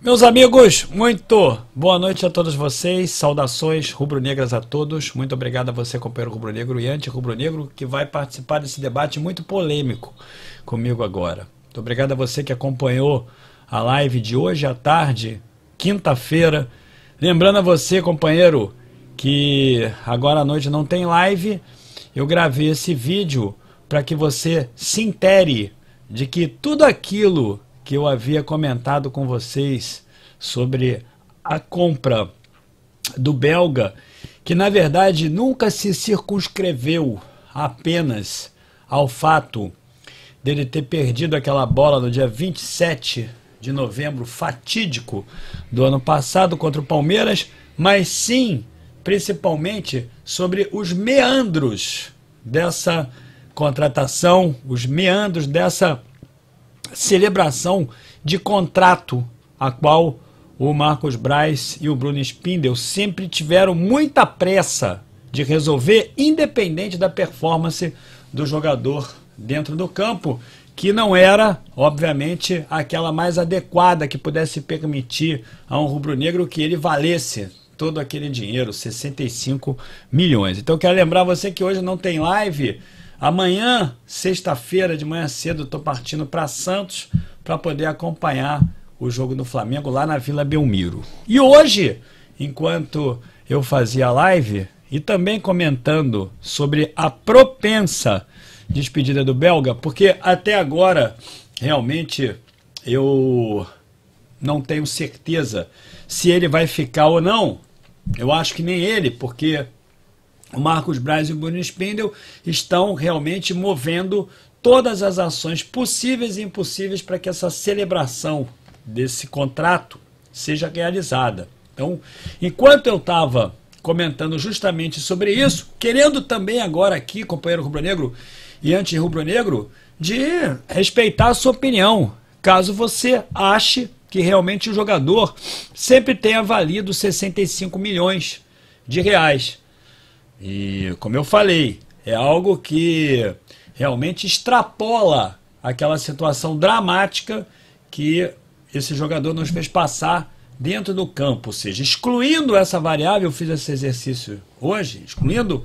Meus amigos, muito boa noite a todos vocês, saudações rubro-negras a todos, muito obrigado a você, companheiro rubro-negro e anti-rubro-negro, que vai participar desse debate muito polêmico comigo agora. Muito obrigado a você que acompanhou a live de hoje à tarde, quinta-feira. Lembrando a você, companheiro, que agora à noite não tem live, eu gravei esse vídeo para que você se intere de que tudo aquilo que eu havia comentado com vocês sobre a compra do belga, que na verdade nunca se circunscreveu apenas ao fato dele ter perdido aquela bola no dia 27 de novembro, fatídico do ano passado contra o Palmeiras, mas sim, principalmente, sobre os meandros dessa contratação, os meandros dessa celebração de contrato a qual o Marcos Braz e o Bruno Spindel sempre tiveram muita pressa de resolver, independente da performance do jogador dentro do campo, que não era, obviamente, aquela mais adequada que pudesse permitir a um rubro-negro que ele valesse todo aquele dinheiro, 65 milhões. Então eu quero lembrar você que hoje não tem live. Amanhã, sexta-feira, de manhã cedo, estou partindo para Santos para poder acompanhar o jogo do Flamengo lá na Vila Belmiro. E hoje, enquanto eu fazia a live e também comentando sobre a propensa despedida do belga, porque até agora realmente eu não tenho certeza se ele vai ficar ou não. Eu acho que nem ele, porque o Marcos Braz e o Bruno Spindel estão realmente movendo todas as ações possíveis e impossíveis para que essa celebração desse contrato seja realizada. Então, enquanto eu estava comentando justamente sobre isso, querendo também agora aqui, companheiro rubro-negro e anti-rubro-negro, de respeitar a sua opinião, caso você ache que realmente o jogador sempre tenha valido 65 milhões de reais. E, como eu falei, é algo que realmente extrapola aquela situação dramática que esse jogador nos fez passar dentro do campo. Ou seja, excluindo essa variável, eu fiz esse exercício hoje, excluindo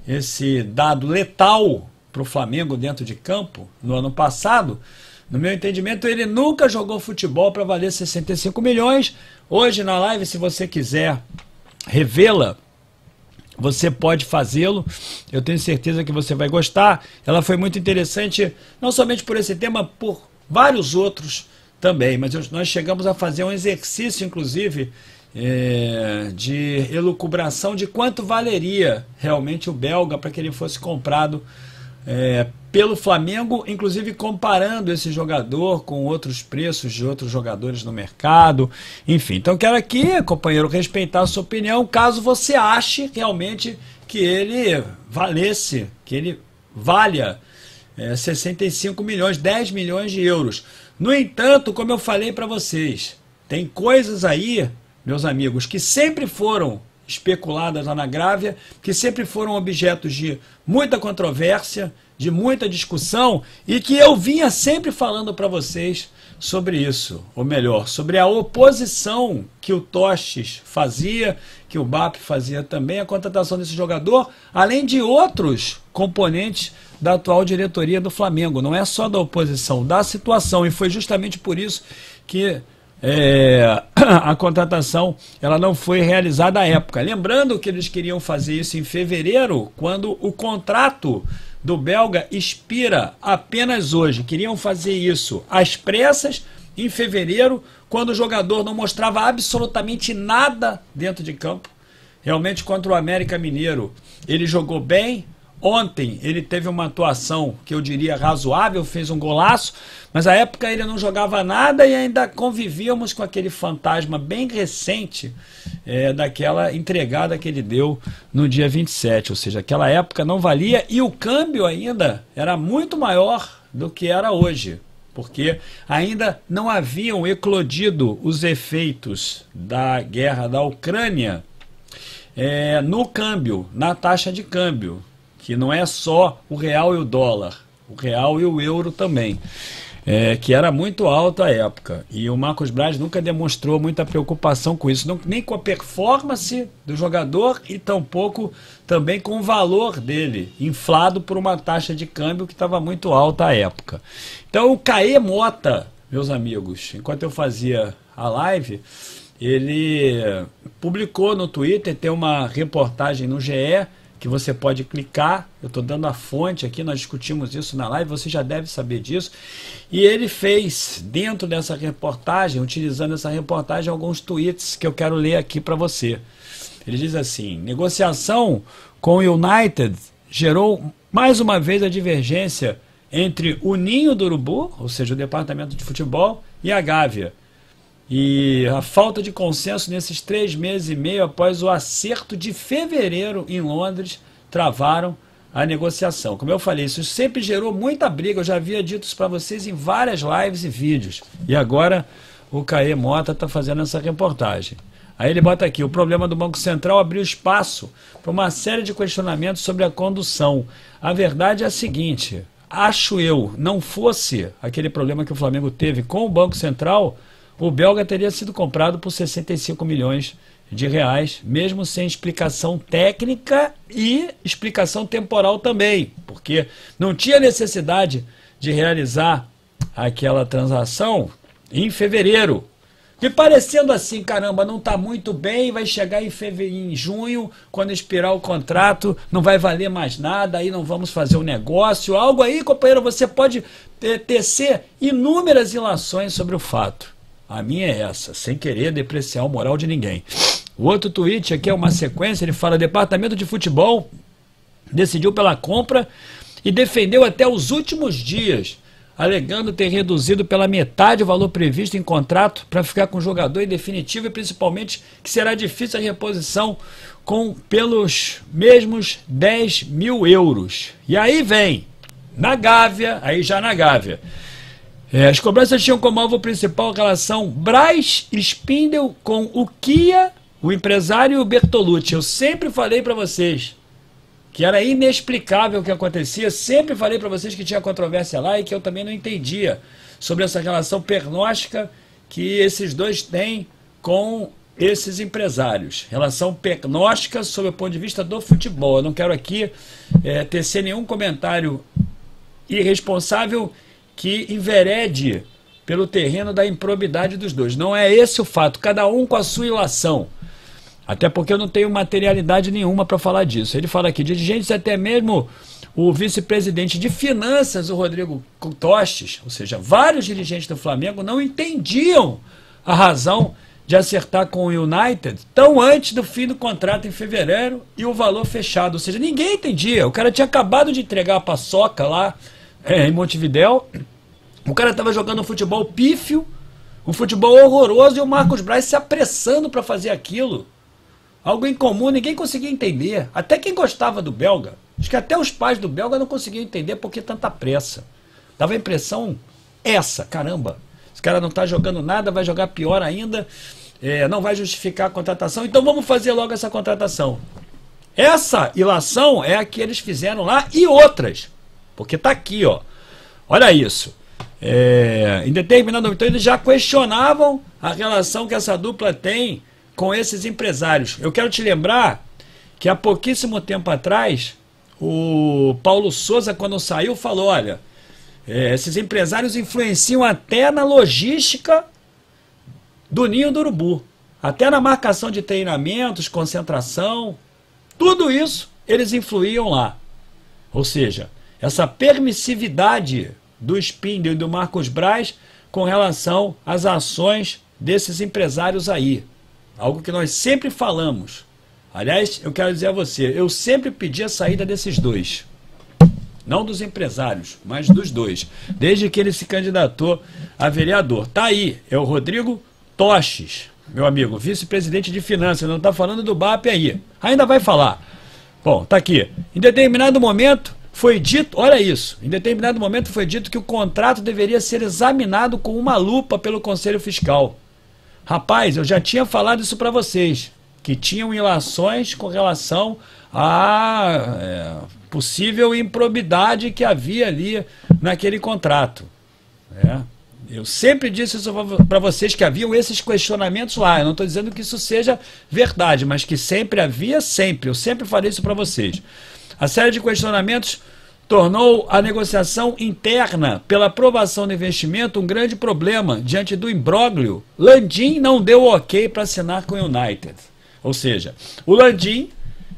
esse dado letal para o Flamengo dentro de campo no ano passado, no meu entendimento, ele nunca jogou futebol para valer 65 milhões. Hoje na live, se você quiser revê-la, você pode fazê-lo, eu tenho certeza que você vai gostar. Ela foi muito interessante, não somente por esse tema, por vários outros também. Mas nós chegamos a fazer um exercício, inclusive, de elucubração de quanto valeria realmente o belga para que ele fosse comprado pelo Flamengo, inclusive comparando esse jogador com outros preços de outros jogadores no mercado, enfim. Então quero aqui, companheiro, respeitar a sua opinião, caso você ache realmente que ele valesse, que ele valha 65 milhões, 10 milhões de euros. No entanto, como eu falei para vocês, tem coisas aí, meus amigos, que sempre foram especuladas lá na Gávea, que sempre foram objetos de muita controvérsia, de muita discussão, e que eu vinha sempre falando para vocês sobre isso, ou melhor, sobre a oposição que o Tostes fazia, que o BAP fazia também, a contratação desse jogador, além de outros componentes da atual diretoria do Flamengo. Não é só da oposição, da situação, e foi justamente por isso que a contratação ela não foi realizada à época. Lembrando que eles queriam fazer isso em fevereiro, quando o contrato do belga expira apenas hoje. Queriam fazer isso às pressas, em fevereiro, quando o jogador não mostrava absolutamente nada dentro de campo. Realmente, contra o América Mineiro, ele jogou bem. Ontem ele teve uma atuação que eu diria razoável, fez um golaço, mas à época ele não jogava nada e ainda convivíamos com aquele fantasma bem recente daquela entregada que ele deu no dia 27, ou seja, aquela época não valia e o câmbio ainda era muito maior do que era hoje, porque ainda não haviam eclodido os efeitos da guerra da Ucrânia no câmbio, na taxa de câmbio, que não é só o real e o dólar, o real e o euro também. que era muito alto à época. E o Marcos Braz nunca demonstrou muita preocupação com isso, nem com a performance do jogador e tampouco também com o valor dele, inflado por uma taxa de câmbio que estava muito alta à época. Então o Caê Mota, meus amigos, enquanto eu fazia a live, ele publicou no Twitter, tem uma reportagem no GE, que você pode clicar, eu estou dando a fonte aqui, nós discutimos isso na live, você já deve saber disso, e ele fez, dentro dessa reportagem, utilizando essa reportagem, alguns tweets que eu quero ler aqui para você. Ele diz assim: negociação com o United gerou mais uma vez a divergência entre o Ninho do Urubu, ou seja, o departamento de futebol, e a Gávea. E a falta de consenso nesses 3 meses e meio após o acerto de fevereiro em Londres travaram a negociação. Como eu falei, isso sempre gerou muita briga, eu já havia dito isso para vocês em várias lives e vídeos. E agora o Caê Mota está fazendo essa reportagem. Aí ele bota aqui: o problema do Banco Central abriu espaço para uma série de questionamentos sobre a condução. A verdade é a seguinte, acho eu, não fosse aquele problema que o Flamengo teve com o Banco Central, o belga teria sido comprado por 65 milhões de reais, mesmo sem explicação técnica e explicação temporal também, porque não tinha necessidade de realizar aquela transação em fevereiro. E parecendo assim, caramba, não está muito bem, vai chegar em junho, quando expirar o contrato, não vai valer mais nada, aí não vamos fazer o negócio. Algo aí, companheiro, você pode tecer inúmeras ilações sobre o fato. A minha é essa, sem querer depreciar o moral de ninguém. O outro tweet aqui é uma sequência, ele fala: departamento de futebol decidiu pela compra e defendeu até os últimos dias, alegando ter reduzido pela metade o valor previsto em contrato para ficar com o jogador em definitivo e principalmente que será difícil a reposição pelos mesmos 10 mil euros. E aí vem, na Gávea, aí já na Gávea, as cobranças tinham como alvo principal a relação Braz Spindel com o Kia, o empresário, e o Bertolucci. Eu sempre falei para vocês que era inexplicável o que acontecia, sempre falei para vocês que tinha controvérsia lá e que eu também não entendia sobre essa relação pernóstica que esses dois têm com esses empresários. Relação pernóstica sob o ponto de vista do futebol. Eu não quero aqui tecer nenhum comentário irresponsável que enverede pelo terreno da improbidade dos dois. Não é esse o fato, cada um com a sua ilação. Até porque eu não tenho materialidade nenhuma para falar disso. Ele fala aqui, dirigentes, até mesmo o vice-presidente de finanças, o Rodrigo Tostes, ou seja, vários dirigentes do Flamengo não entendiam a razão de acertar com o United tão antes do fim do contrato em fevereiro e o valor fechado. Ou seja, ninguém entendia. O cara tinha acabado de entregar a paçoca lá em Montevidéu, o cara estava jogando um futebol pífio, um futebol horroroso, e o Marcos Braz se apressando para fazer aquilo. Algo incomum, ninguém conseguia entender. Até quem gostava do belga, acho que até os pais do belga não conseguiam entender por que tanta pressa. Dava a impressão caramba, esse cara não está jogando nada, vai jogar pior ainda, não vai justificar a contratação, então vamos fazer logo essa contratação. Essa ilação é a que eles fizeram lá e outras. Porque está aqui, ó. Olha isso. Em determinado momento eles já questionavam a relação que essa dupla tem com esses empresários. Eu quero te lembrar que há pouquíssimo tempo atrás o Paulo Souza, quando saiu, falou: olha, esses empresários influenciam até na logística do Ninho do Urubu, até na marcação de treinamentos, concentração, tudo isso eles influíam lá. Ou seja, essa permissividade do Spindel e do Marcos Braz com relação às ações desses empresários aí. Algo que nós sempre falamos. Aliás, eu quero dizer a você, eu sempre pedi a saída desses dois. Não dos empresários, mas dos dois. Desde que ele se candidatou a vereador. Tá aí, é o Rodrigo Tostes, meu amigo, vice-presidente de finanças. Não está falando do BAP aí. Ainda vai falar. Bom, tá aqui. Em determinado momento foi dito, olha isso, em determinado momento foi dito que o contrato deveria ser examinado com uma lupa pelo Conselho Fiscal. Rapaz, eu já tinha falado isso para vocês, que tinham ilações com relação à possível improbidade que havia ali naquele contrato. Eu sempre disse isso para vocês, que haviam esses questionamentos lá. Eu não estou dizendo que isso seja verdade, mas que sempre havia, sempre. Eu sempre falei isso para vocês. A série de questionamentos tornou a negociação interna pela aprovação do investimento um grande problema diante do imbróglio. Landim não deu ok para assinar com o United. Ou seja, o Landim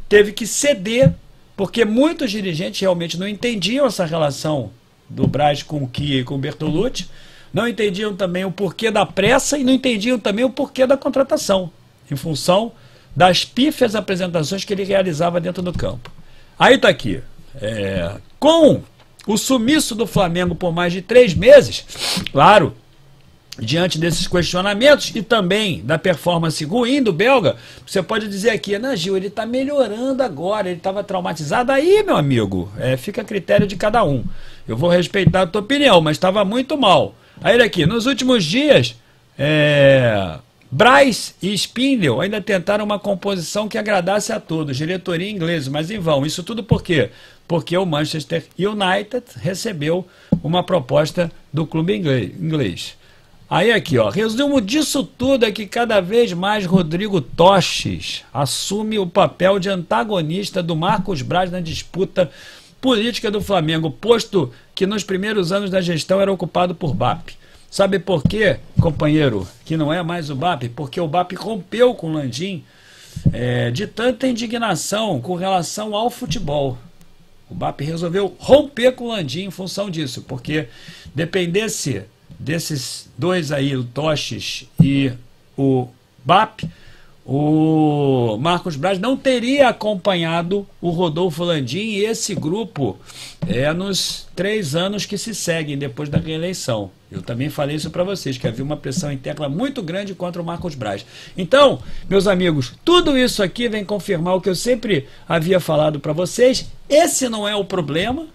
teve que ceder, porque muitos dirigentes realmente não entendiam essa relação do Braz com o Kia e com o Bertolucci, não entendiam também o porquê da pressa e não entendiam também o porquê da contratação, em função das pífias apresentações que ele realizava dentro do campo. Aí está aqui. Com o sumiço do Flamengo por mais de 3 meses, claro, diante desses questionamentos e também da performance ruim do belga, você pode dizer aqui, né, Gil, ele está melhorando agora, ele estava traumatizado. Aí, meu amigo, fica a critério de cada um. Eu vou respeitar a tua opinião, mas estava muito mal. Aí aqui, nos últimos dias, Braz e Spindle ainda tentaram uma composição que agradasse a todos, diretoria inglesa, mas em vão. Isso tudo por quê? Porque o Manchester United recebeu uma proposta do clube inglês. Aí aqui, ó, resumo disso tudo é que cada vez mais Rodrigo Toches assume o papel de antagonista do Marcos Braz na disputa política do Flamengo, posto que nos primeiros anos da gestão era ocupado por BAP. Sabe por quê, companheiro, que não é mais o BAP? Porque o BAP rompeu com o Landim de tanta indignação com relação ao futebol. O BAP resolveu romper com o Landim em função disso, porque dependesse desses dois aí, o Toches e o BAP, o Marcos Braz não teria acompanhado o Rodolfo Landim e esse grupo nos 3 anos que se seguem depois da reeleição. Eu também falei isso para vocês, que havia uma pressão interna muito grande contra o Marcos Braz. Então, meus amigos, tudo isso aqui vem confirmar o que eu sempre havia falado para vocês. Esse não é o problema,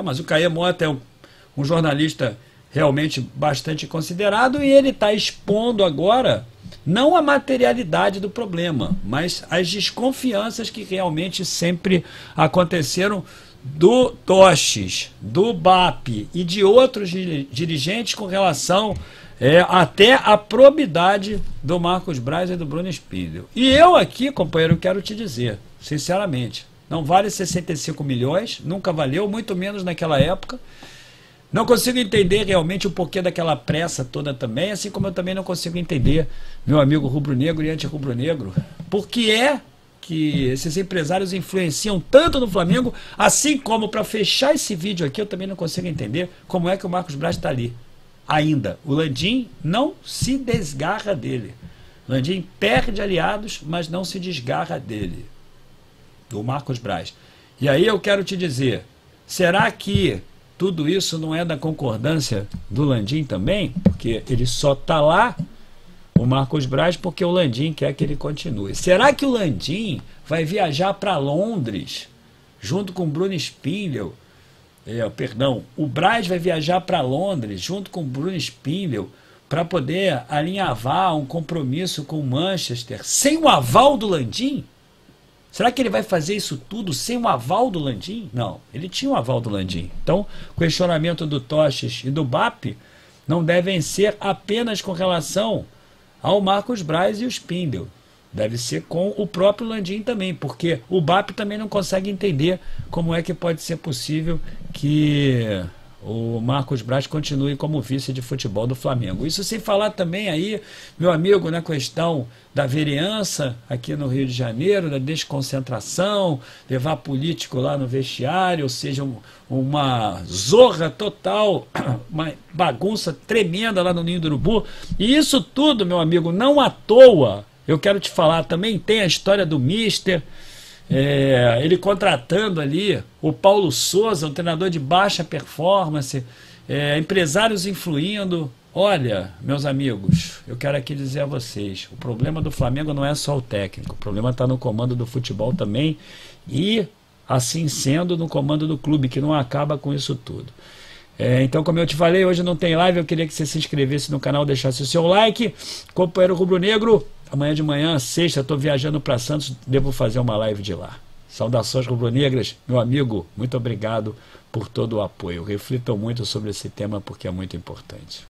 mas o Caê Mota é um jornalista realmente bastante considerado e ele está expondo agora não a materialidade do problema, mas as desconfianças que realmente sempre aconteceram do Toches, do BAP e de outros dirigentes com relação até à probidade do Marcos Braz e do Bruno Spindle. E eu aqui, companheiro, quero te dizer, sinceramente, não vale 65 milhões, nunca valeu, muito menos naquela época. Não consigo entender realmente o porquê daquela pressa toda também, assim como eu também não consigo entender, meu amigo rubro-negro e anti-rubro-negro, por que que esses empresários influenciam tanto no Flamengo, assim como, para fechar esse vídeo aqui, eu também não consigo entender como é que o Marcos Braz está ali. Ainda, o Landim não se desgarra dele. O Landim perde aliados, mas não se desgarra dele, do Marcos Braz. E aí eu quero te dizer, será que tudo isso não é da concordância do Landim também? Porque ele só está lá, o Marcos Braz, porque o Landim quer que ele continue. Será que o Landim vai viajar para Londres junto com o Bruno Spindle? O Braz vai viajar para Londres junto com o Bruno Spindle para poder alinhavar um compromisso com o Manchester sem o aval do Landim? Será que ele vai fazer isso tudo sem o aval do Landim? Não, ele tinha o aval do Landim. Então, o questionamento do Toches e do BAP não devem ser apenas com relação ao Marcos Braz e o Spindle. Deve ser com o próprio Landim também, porque o BAP também não consegue entender como é que pode ser possível que o Marcos Braz continue como vice de futebol do Flamengo. Isso sem falar também aí, meu amigo, na questão da vereança aqui no Rio de Janeiro, da desconcentração, levar político lá no vestiário, ou seja, uma zorra total, uma bagunça tremenda lá no Ninho do Urubu. E isso tudo, meu amigo, não à toa. Eu quero te falar também, tem a história do Mister, ele contratando ali o Paulo Souza, um treinador de baixa performance, empresários influindo. Olha, meus amigos, eu quero aqui dizer a vocês, o problema do Flamengo não é só o técnico, o problema está no comando do futebol também e, assim sendo, no comando do clube, que não acaba com isso tudo. Então, como eu te falei, hoje não tem live, eu queria que você se inscrevesse no canal, deixasse o seu like. Companheiro Rubro Negro, amanhã de manhã, sexta, estou viajando para Santos, devo fazer uma live de lá. Saudações rubro-negras, meu amigo, muito obrigado por todo o apoio. Reflitam muito sobre esse tema porque é muito importante.